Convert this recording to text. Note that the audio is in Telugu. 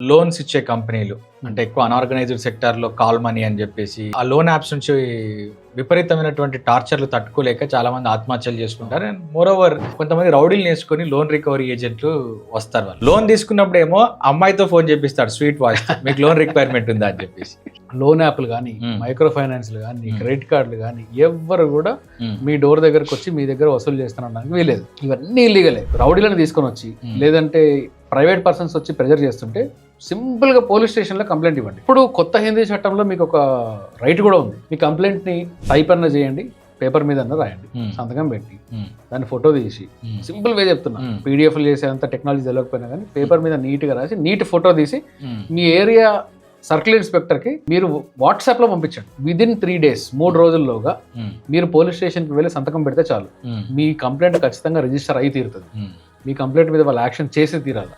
లోన్స్ ఇచ్చే కంపెనీలు అంటే ఎక్కువ అన్ఆర్గనైజ్డ్ సెక్టార్లో కాల్ మనీ అని చెప్పేసి ఆ లోన్ యాప్స్ నుంచి విపరీతమైనటువంటి టార్చర్లు తట్టుకోలేక చాలా మంది ఆత్మహత్యలు చేసుకుంటారు. అండ్ మోర్ ఓవర్ కొంతమంది రౌడీలు నేర్చుకొని లోన్ రికవరీ ఏజెంట్లు వస్తారు. వాళ్ళు లోన్ తీసుకున్నప్పుడు ఏమో అమ్మాయితో ఫోన్ చేపిస్తాడు స్వీట్ వాయిస్, మీకు లోన్ రిక్వైర్మెంట్ ఉందా అని చెప్పేసి. లోన్ యాప్లు కానీ మైక్రో ఫైనాన్స్లు కానీ క్రెడిట్ కార్డులు కానీ ఎవ్వరు కూడా మీ డోర్ దగ్గరకు వచ్చి మీ దగ్గర వసూలు చేస్తానడానికి వీలేదు. ఇవన్నీ ఇల్లీగలే. రౌడీలను తీసుకొని వచ్చి లేదంటే ప్రైవేట్ పర్సన్స్ వచ్చి ప్రెజర్ చేస్తుంటే సింపుల్ గా పోలీస్ స్టేషన్ లో కంప్లైంట్ ఇవ్వండి. ఇప్పుడు కొత్త హిందీ చట్టంలో మీకు ఒక రైట్ కూడా ఉంది. మీ కంప్లైంట్ ని టైప్ అన్న చేయండి, పేపర్ మీద అన్న రాయండి, సంతకం పెట్టి దాన్ని ఫోటో తీసి, సింపుల్ వే చెప్తున్నా, పీడిఎఫ్ చేసేంత టెక్నాలజీ తెలియకపోయినా కానీ పేపర్ మీద నీట్ గా రాసి నీట్ ఫోటో తీసి మీ ఏరియా సర్కిల్ ఇన్స్పెక్టర్ కి మీరు వాట్సాప్ లో పంపించండి. విదిన్ 3 days 3 రోజుల్లోగా మీరు పోలీస్ స్టేషన్ కి వెళ్ళి సంతకం పెడితే చాలు, మీ కంప్లైంట్ ఖచ్చితంగా రిజిస్టర్ అయి తీరుతుంది. మీ కంప్లైంట్ మీద వాళ్ళు యాక్షన్ చేసి తీరాలి.